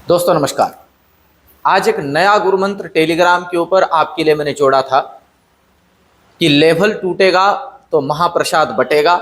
दोस्तों नमस्कार। आज एक नया गुरु मंत्र टेलीग्राम के ऊपर आपके लिए मैंने जोड़ा था कि लेवल टूटेगा तो महाप्रसाद बटेगा,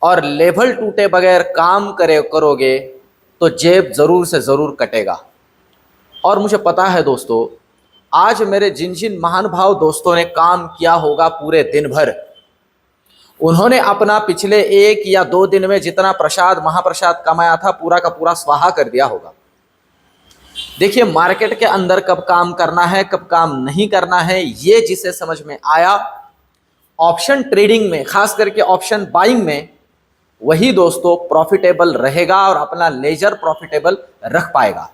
और लेवल टूटे बगैर काम करोगे तो जेब जरूर से जरूर कटेगा। और मुझे पता है दोस्तों, आज मेरे जिन जिन महान भाव दोस्तों ने काम किया होगा पूरे दिन भर, उन्होंने अपना पिछले 1 या 2 दिन में जितना महाप्रसाद कमाया था पूरा का पूरा स्वाहा कर दिया होगा। देखिए, मार्केट के अंदर कब काम करना है कब काम नहीं करना है, ये जिसे समझ में आया ऑप्शन ट्रेडिंग में, खास करके ऑप्शन बाइंग में, वही दोस्तों प्रॉफिटेबल रहेगा और अपना लेजर प्रॉफिटेबल रख पाएगा।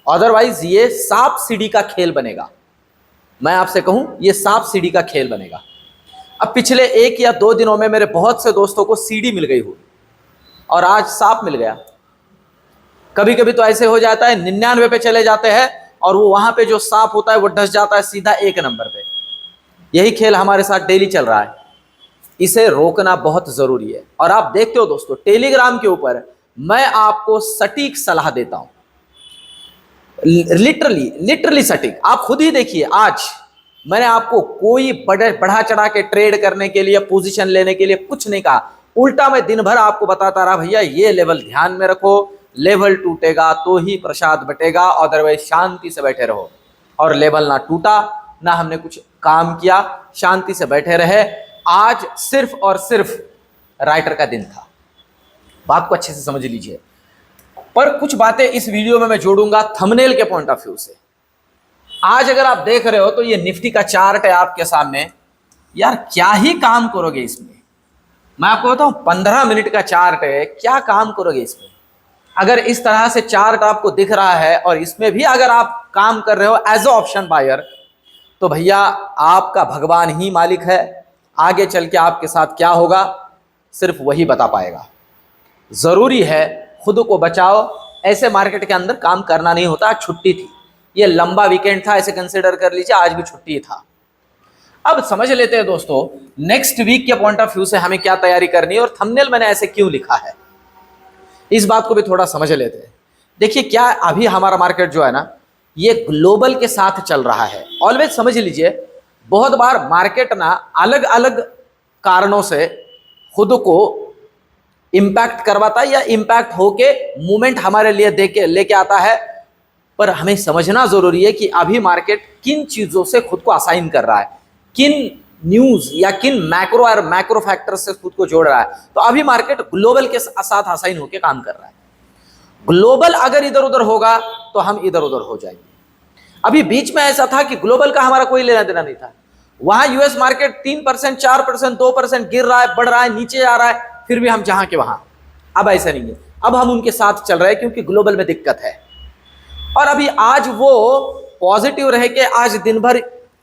अदरवाइज ये सांप सीढ़ी का खेल बनेगा। मैं आपसे कहूं, ये सांप सीढ़ी का खेल बनेगा। अब पिछले 1 या 2 दिनों में मेरे बहुत से दोस्तों को सीढ़ी मिल गई हो और आज सांप मिल गया। कभी कभी तो ऐसे हो जाता है 99 पे चले जाते हैं और वो वहां पे जो सांप होता है वो डस जाता है सीधा 1 नंबर पे। यही खेल हमारे साथ डेली चल रहा है। इसे रोकना बहुत जरूरी है। और आप देखते हो दोस्तों, टेलीग्राम के ऊपर मैं आपको सटीक सलाह देता हूं, लिटरली सटीक। आप खुद ही देखिए, आज मैंने आपको कोई बढ़ा चढ़ा के ट्रेड करने के लिए, पोजीशन लेने के लिए कुछ नहीं कहा। उल्टा मैं दिन भर आपको बताता रहा, भैया ये लेवल ध्यान में रखो, लेवल टूटेगा तो ही प्रसाद बटेगा, अदरवाइज शांति से बैठे रहो। और लेवल ना टूटा, ना हमने कुछ काम किया, शांति से बैठे रहे। आज सिर्फ और सिर्फ राइटर का दिन था। बात को अच्छे से समझ लीजिए। पर कुछ बातें इस वीडियो में मैं जोड़ूंगा थंबनेल के पॉइंट ऑफ व्यू से। आज अगर आप देख रहे हो तो ये निफ्टी का चार्ट है आपके सामने। यार क्या ही काम करोगे इसमें, मैं आपको बताऊं, 15 मिनट का चार्ट है, क्या काम करोगे इसमें। अगर इस तरह से चार्ट आपको दिख रहा है और इसमें भी अगर आप काम कर रहे हो एज ए ऑप्शन बायर, तो भैया आपका भगवान ही मालिक है। आगे चल के आपके साथ क्या होगा सिर्फ वही बता पाएगा। जरूरी है खुद को बचाओ। ऐसे मार्केट के अंदर काम करना नहीं होता। छुट्टी थी, ये लंबा वीकेंड था, ऐसे कंसिडर कर लीजिए, आज भी छुट्टी था। अब समझ लेते हैं दोस्तों, नेक्स्ट वीक के पॉइंट ऑफ व्यू से हमें क्या तैयारी करनी है और थंबनेल मैंने ऐसे क्यों लिखा है, इस बात को भी थोड़ा समझ लेते हैं। देखिए, क्या अभी हमारा मार्केट जो है ना, ये ग्लोबल के साथ चल रहा है। ऑलवेज समझ लीजिए, बहुत बार मार्केट ना अलग अलग कारणों से खुद को इंपैक्ट करवाता है या इंपैक्ट होके मूवमेंट हमारे लिए देके लेके आता है। पर हमें समझना जरूरी है कि अभी मार्केट किन चीजों से खुद को असाइन कर रहा है, किन न्यूज या किन मैक्रो और मैक्रो फैक्टर से खुद को जोड़ रहा है। तो अभी मार्केट ग्लोबल के साथ असाइन होकर काम कर रहा है। ग्लोबल अगर इधर उधर होगा तो हम इधर उधर हो जाएंगे। अभी बीच में ऐसा था कि ग्लोबल का हमारा कोई लेना देना नहीं था। वहां यूएस मार्केट 3%, 4%, 2% गिर रहा है, बढ़ रहा है, नीचे आ रहा है, फिर भी हम जहां के वहां। अब ऐसा नहीं है, अब हम उनके साथ चल रहे हैं क्योंकि ग्लोबल में दिक्कत है। और अभी आज वो पॉजिटिव रह के आज दिन भर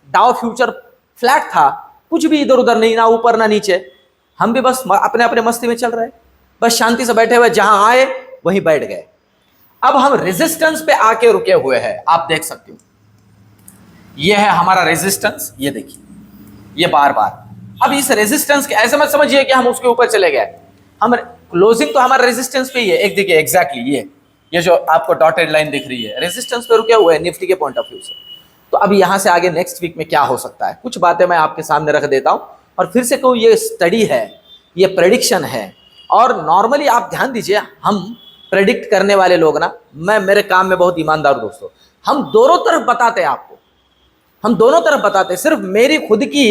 डाउ फ्यूचर फ्लैट था, कुछ भी इधर उधर नहीं, ना ऊपर ना नीचे। हम भी बस अपने अपने मस्ती में चल रहे, बस शांति से बैठे हुए, जहां आए वहीं बैठ गए। अब हम रेजिस्टेंस पे आके रुके हुए हैं। आप देख सकते हो, ये है हमारा रेजिस्टेंस, ये देखिए, ये बार बार। अब इस रेजिस्टेंस के ऐसे मत समझिए कि हम उसके ऊपर चले गए। हम क्लोजिंग तो हमारा रेजिस्टेंस पे ही है। एक देखिए एग्जैक्टली ये जो आपको डॉटेड लाइन दिख रही है, रेजिस्टेंस पे रुके हुए हैं निफ्टी के पॉइंट ऑफ व्यू से। तो अब यहां से आगे नेक्स्ट वीक में क्या हो सकता है, कुछ बातें मैं आपके सामने रख देता हूं। और फिर से कहूं, ये स्टडी है, ये प्रेडिक्शन है। और नॉर्मली आप ध्यान दीजिए, हम प्रेडिक्ट करने वाले लोग ना, मैं मेरे काम में बहुत ईमानदार हूं दोस्तों। हम दोनों तरफ बताते हैं आपको, हम दोनों तरफ बताते हैं। सिर्फ मेरी खुद की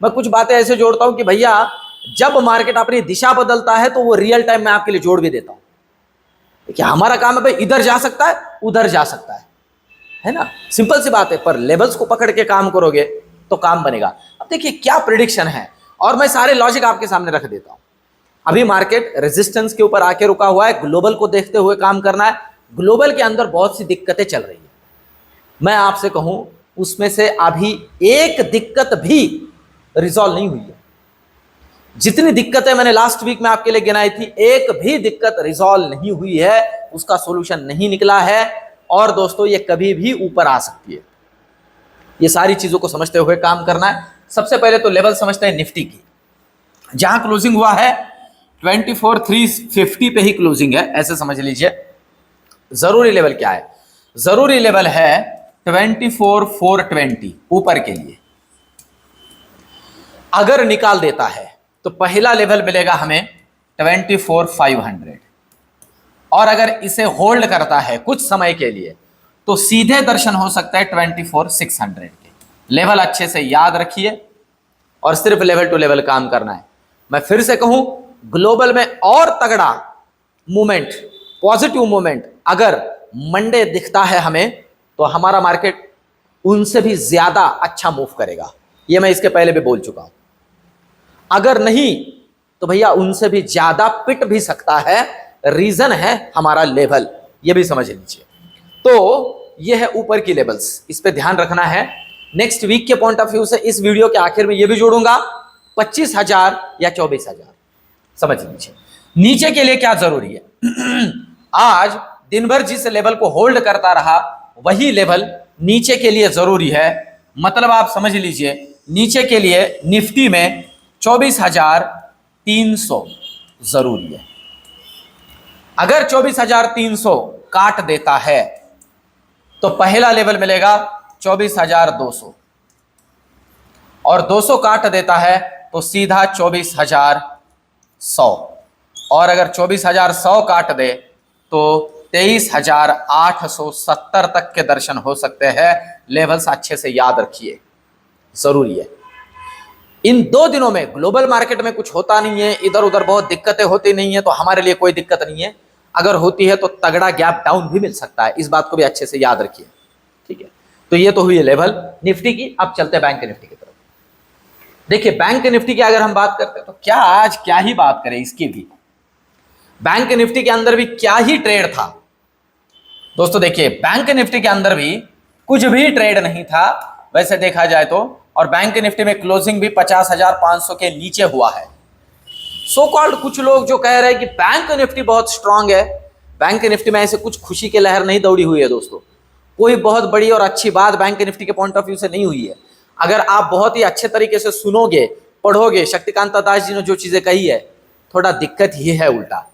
मैं कुछ बातें ऐसे जोड़ता हूं कि भैया जब मार्केट अपनी दिशा बदलता है तो वो रियल टाइम में आपके लिए जोड़ भी देता हूं। देखिए, हमारा काम है भाई, इधर जा सकता है, उधर जा सकता है ना, सिंपल सी बात है। पर लेवल्स को पकड़ के काम करोगे तो काम बनेगा। अब देखिए क्या प्रेडिक्शन है, और मैं सारे लॉजिक आपके सामने रख देता हूं। अभी मार्केट रेजिस्टेंस के ऊपर आके रुका हुआ है, ग्लोबल को देखते हुए काम करना है। ग्लोबल के अंदर बहुत सी दिक्कतें चल रही है। मैं आपसे कहूं, उसमें से अभी एक दिक्कत भी रिजॉल्व नहीं हुई है। जितनी दिक्कतें मैंने लास्ट वीक में आपके लिए गिनाई थी, एक भी दिक्कत रिजॉल्व नहीं हुई है, उसका सॉल्यूशन नहीं निकला है। और दोस्तों, ये कभी भी ऊपर आ सकती है। ये सारी चीजों को समझते हुए काम करना है। सबसे पहले तो लेवल समझते हैं निफ्टी की। जहां क्लोजिंग हुआ है 24,350 पे ही क्लोजिंग है, ऐसे समझ लीजिए। जरूरी लेवल क्या है, जरूरी लेवल है 24,420 ऊपर के लिए। अगर निकाल देता है तो पहला लेवल मिलेगा हमें 24,500, और अगर इसे होल्ड करता है कुछ समय के लिए तो सीधे दर्शन हो सकता है 24,600 के। लेवल अच्छे से याद रखिए और सिर्फ लेवल टू लेवल काम करना है। मैं फिर से कहूं, ग्लोबल में और तगड़ा मूवमेंट, पॉजिटिव मूवमेंट अगर मंडे दिखता है हमें, तो हमारा मार्केट उनसे भी ज्यादा अच्छा मूव करेगा। यह मैं इसके पहले भी बोल चुका हूं। अगर नहीं तो भैया उनसे भी ज्यादा पिट भी सकता है। रीजन है हमारा लेवल, यह भी समझ लीजिए। तो यह है ऊपर की लेवल्स, इस पे ध्यान रखना है। नेक्स्ट वीक के पॉइंट ऑफ व्यू से इस वीडियो के आखिर में यह भी जोड़ूंगा 25,000 या 24,000, समझ लीजिए। नीचे के लिए क्या जरूरी है आज दिन भर जिस लेवल को होल्ड करता रहा वही लेवल नीचे के लिए जरूरी है। मतलब आप समझ लीजिए, नीचे के लिए निफ्टी में 24,300 जरूरी है। अगर 24,300 काट देता है तो पहला लेवल मिलेगा 24,200, और 200 काट देता है तो सीधा 24,100, और अगर 24,100 काट दे तो 23,870 तक के दर्शन हो सकते हैं। लेवल्स अच्छे से याद रखिए, जरूरी है। इन 2 दिनों में ग्लोबल मार्केट में कुछ होता नहीं है, इधर उधर बहुत दिक्कतें होती नहीं है, तो हमारे लिए कोई दिक्कत नहीं है। अगर होती है तो तगड़ा गैप डाउन भी मिल सकता है, इस बात को भी अच्छे से याद रखिए, ठीक है। तो ये तो हुई लेवल निफ्टी की। अब चलते हैं बैंक निफ्टी की तरफ। देखिए बैंक निफ्टी की अगर हम बात करते हैं तो क्या आज क्या ही बात करें इसकी भी। बैंक निफ्टी के अंदर भी क्या ही ट्रेड था दोस्तों। देखिए बैंक निफ्टी के अंदर भी कुछ भी ट्रेड नहीं था वैसे देखा जाए तो, और बैंक निफ्टी में क्लोजिंग भी 50,500 के नीचे हुआ है। सो कॉल्ड कुछ लोग जो कह रहे हैं कि बैंक निफ्टी बहुत स्ट्रांग है, बैंक निफ्टी में ऐसे कुछ खुशी की लहर नहीं दौड़ी हुई है दोस्तों। कोई बहुत बड़ी और अच्छी बात बैंक निफ्टी के पॉइंट ऑफ व्यू से नहीं हुई है। अगर आप बहुत ही अच्छे तरीके से सुनोगे, पढ़ोगे, शक्तिकांत दास जी ने जो चीजें कही है, थोड़ा दिक्कत ही है उल्टा।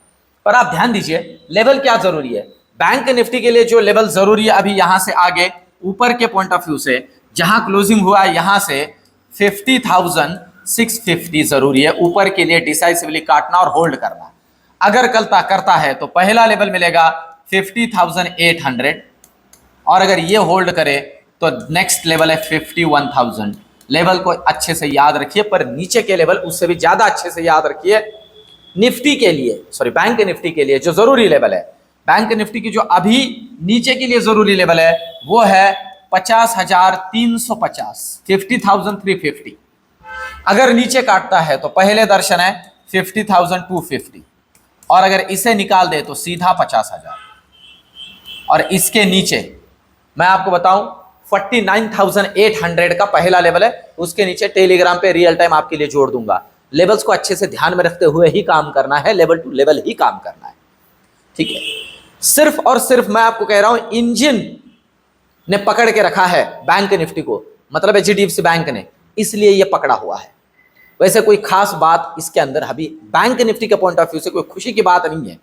पर आप ध्यान दीजिए लेवल क्या जरूरी है। बैंक निफ्टी के लिए जो लेवल जरूरी है अभी यहां से आगे ऊपर के पॉइंट ऑफ व्यू से, जहां क्लोजिंग हुआ है यहां से 50,650 जरूरी है ऊपर के लिए डिसाइसिवली काटना और होल्ड करना। अगर करता है तो पहला लेवल मिलेगा 50,800, और अगर ये होल्ड करे तो नेक्स्ट लेवल है 51,000। लेवल को अच्छे से याद रखिए, पर नीचे के लेवल उससे भी ज्यादा अच्छे से याद रखिए। निफ्टी के लिए, सॉरी बैंक निफ्टी के लिए जो जरूरी लेवल है, बैंक निफ्टी की जो अभी नीचे के लिए जरूरी लेवल है वो है 50,350, 50,350। अगर नीचे काटता है तो पहले दर्शन है 50,250, और अगर इसे निकाल दे तो सीधा 50,000। और इसके नीचे मैं आपको बताऊं 49,800 का पहला लेवल है, उसके नीचे टेलीग्राम पे रियल टाइम आपके लिए जोड़ दूंगा। लेवल्स को अच्छे से ध्यान में रखते हुए ही काम करना है, लेवल टू लेवल ही काम करना है, ठीक है। सिर्फ और सिर्फ मैं आपको कह रहा हूं इंजन ने पकड़ के रखा है बैंक निफ्टी को, मतलब एचडीएफसी बैंक ने, इसलिए यह पकड़ा हुआ है। वैसे कोई खास बात इसके अंदर अभी बैंक निफ्टी के पॉइंट ऑफ व्यू से कोई खुशी की बात नहीं है,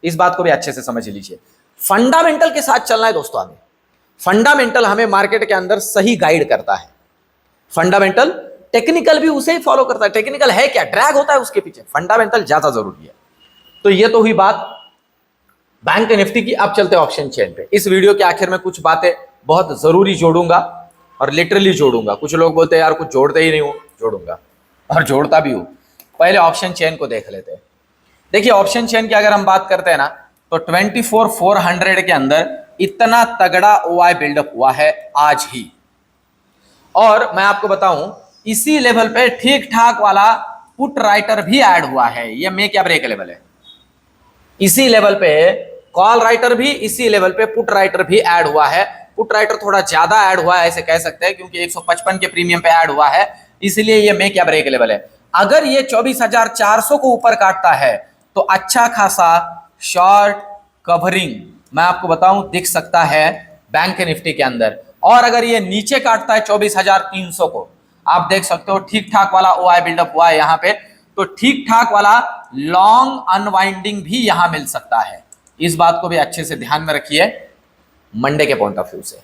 इस बात को भी अच्छे से समझ लीजिए। फंडामेंटल के साथ चलना है दोस्तों हमें। फंडामेंटल हमें मार्केट के अंदर सही गाइड करता है। फंडामेंटल, टेक्निकल भी उसे ही फॉलो करता है। टेक्निकल है क्या, ड्रैग होता है उसके पीछे, फंडामेंटल ज्यादा जरूरी है। तो ये तो हुई बात बैंक निफ्टी की। अब चलते हैं ऑप्शन चेन पे। इस वीडियो के आखिर में कुछ बातें बहुत जरूरी जोड़ूंगा, और लिटरली जोड़ूंगा। कुछ लोग बोलते हैं यार कुछ जोड़ते ही नहीं हूं, जोड़ूंगा और जोड़ता भी हूं। पहले ऑप्शन चेन को देख लेते हैं। देखिए ऑप्शन चेन की अगर हम बात करते हैं ना, तो 24,400 के अंदर इतना तगड़ा ओआई बिल्डअप हुआ है आज ही। और मैं आपको बताऊं इसी लेवल पे ठीक ठाक वाला पुट राइटर भी ऐड हुआ है। ये मेक या ब्रेक लेवल है। इसी लेवल पे कॉल राइटर भी, इसी लेवल पे पुट राइटर भी ऐड हुआ है। पुट राइटर थोड़ा ज्यादा ऐड हुआ है ऐसे कह सकते हैं, क्योंकि 155 के प्रीमियम पे ऐड हुआ है, इसलिए ये मेक या ब्रेक लेवल है। अगर ये 24,400 को ऊपर काटता है तो अच्छा खासा शॉर्ट कवरिंग मैं आपको बताऊं दिख सकता है बैंक निफ्टी के अंदर। और अगर ये नीचे काटता है 24,300 को, आप देख सकते हो ठीक ठाक वाला ओआई बिल्डअप हुआ है यहां पे, तो ठीक ठाक वाला लॉन्ग अनवाइंडिंग भी यहां मिल सकता है। इस बात को भी अच्छे से ध्यान में रखिए। मंडे के पॉइंट ऑफ व्यू से।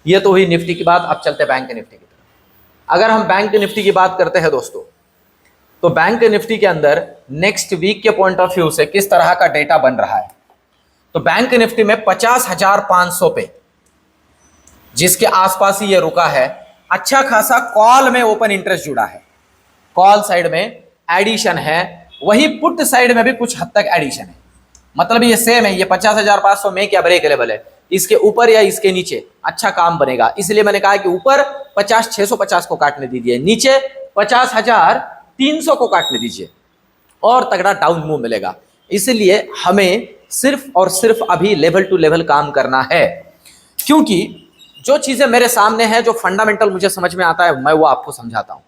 ये तो हुई निफ्टी की बात। अब चलते बैंक निफ्टी की तरफ। अगर हम बैंक निफ्टी की बात करते हैं दोस्तों, तो बैंक निफ्टी के अंदर नेक्स्ट वीक के पॉइंट ऑफ व्यू से किस तरह का डेटा बन रहा है, तो बैंक निफ्टी में 50,500 पे जिसके आसपास ही ये रुका है, अच्छा खासा कॉल में ओपन इंटरेस्ट जुड़ा है, कॉल साइड में एडिशन है, वही पुट साइड में भी कुछ हद तक एडिशन है। मतलब ये सेम है, ये 50,500 में क्या ब्रेक लेवल है, इसके ऊपर या इसके नीचे अच्छा काम बनेगा। इसलिए मैंने कहा कि ऊपर 50,650 को काटने दीजिए, नीचे 50,300 को काटने दीजिए और तगड़ा डाउन मूव मिलेगा। इसलिए हमें सिर्फ और सिर्फ अभी लेवल टू लेवल काम करना है, क्योंकि जो चीजें मेरे सामने हैं, जो फंडामेंटल मुझे समझ में आता है, मैं वो आपको समझाता हूं।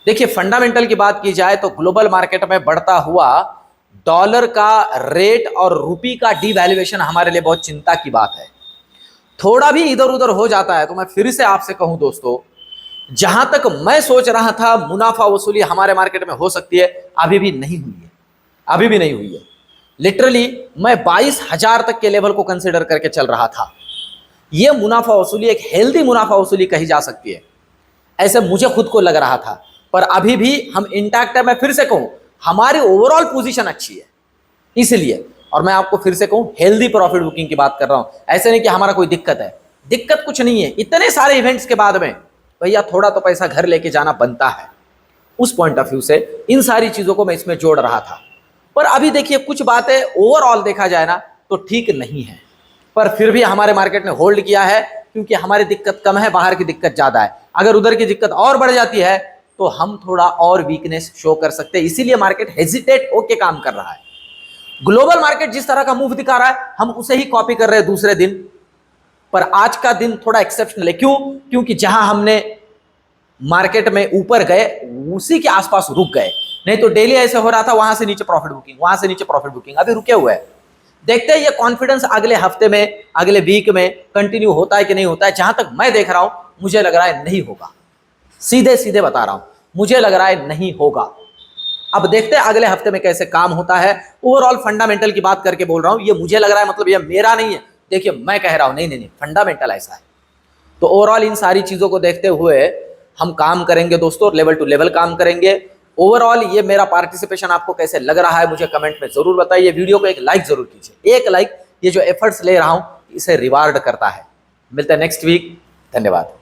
देखिए, फंडामेंटल की बात की जाए तो ग्लोबल मार्केट में बढ़ता हुआ डॉलर का रेट और रुपी का डिवैल्यूएशन हमारे लिए बहुत चिंता की बात है। थोड़ा भी इधर उधर हो जाता है तो मैं फिर से आपसे कहूं दोस्तों, जहां तक मैं सोच रहा था मुनाफा वसूली हमारे मार्केट में हो सकती है, अभी भी नहीं हुई है, अभी भी नहीं हुई है। लिटरली मैं 22,000 तक के लेवल को कंसिडर करके चल रहा था। यह मुनाफा वसूली एक हेल्दी मुनाफा वसूली कही जा सकती है, ऐसे मुझे खुद को लग रहा था। पर अभी भी हम इंटैक्ट है। मैं फिर से कहूं, हमारी ओवरऑल पोजीशन अच्छी है इसलिए, और मैं आपको फिर से कहूं हेल्दी प्रॉफिट बुकिंग की बात कर रहा हूं। ऐसे नहीं कि हमारा कोई दिक्कत है, दिक्कत कुछ नहीं है। इतने सारे इवेंट्स के बाद में भैया थोड़ा तो पैसा घर लेके जाना बनता है। उस पॉइंट ऑफ व्यू से इन सारी चीजों को मैं इसमें जोड़ रहा था। पर अभी देखिए, कुछ बातें ओवरऑल देखा जाए ना तो ठीक नहीं है, पर फिर भी हमारे मार्केट ने होल्ड किया है, क्योंकि हमारी दिक्कत कम है, बाहर की दिक्कत ज्यादा है। अगर उधर की दिक्कत और बढ़ जाती है तो हम थोड़ा और वीकनेस शो कर सकते हैं। इसीलिए मार्केट हेजिटेट होके काम कर रहा है। ग्लोबल मार्केट जिस तरह का मूव दिखा रहा है, हम उसे ही कॉपी कर रहे हैं दूसरे दिन। पर आज का दिन थोड़ा एक्सेप्शनल है। क्यों? क्योंकि जहां हमने मार्केट में ऊपर गए उसी के आसपास रुक गए, नहीं तो डेली ऐसे हो रहा था, वहां से नीचे प्रॉफिट बुकिंग, वहां से नीचे प्रॉफिट बुकिंग, अभी रुके हुए हैं। देखते हैं ये कॉन्फिडेंस अगले हफ्ते में, अगले वीक में कंटिन्यू होता है कि नहीं होता है। जहां तक मैं देख रहा हूं, मुझे लग रहा है नहीं होगा। सीधे सीधे बता रहा हूं, मुझे लग रहा है नहीं होगा। अब देखते हैं अगले हफ्ते में कैसे काम होता है। ओवरऑल फंडामेंटल की बात करके बोल रहा हूं, ये मुझे लग रहा है, मतलब ये मेरा नहीं है। देखिए, मैं कह रहा हूं नहीं नहीं नहीं, फंडामेंटल ऐसा है। तो ओवरऑल इन सारी चीजों को देखते हुए हम काम करेंगे दोस्तों, लेवल टू लेवल काम करेंगे। ओवरऑल ये मेरा पार्टिसिपेशन आपको कैसे लग रहा है मुझे कमेंट में जरूर बताइए। वीडियो को एक लाइक जरूर कीजिए। एक लाइक, ये जो एफर्ट्स ले रहा हूं इसे रिवार्ड करता है। मिलते हैं नेक्स्ट वीक। धन्यवाद।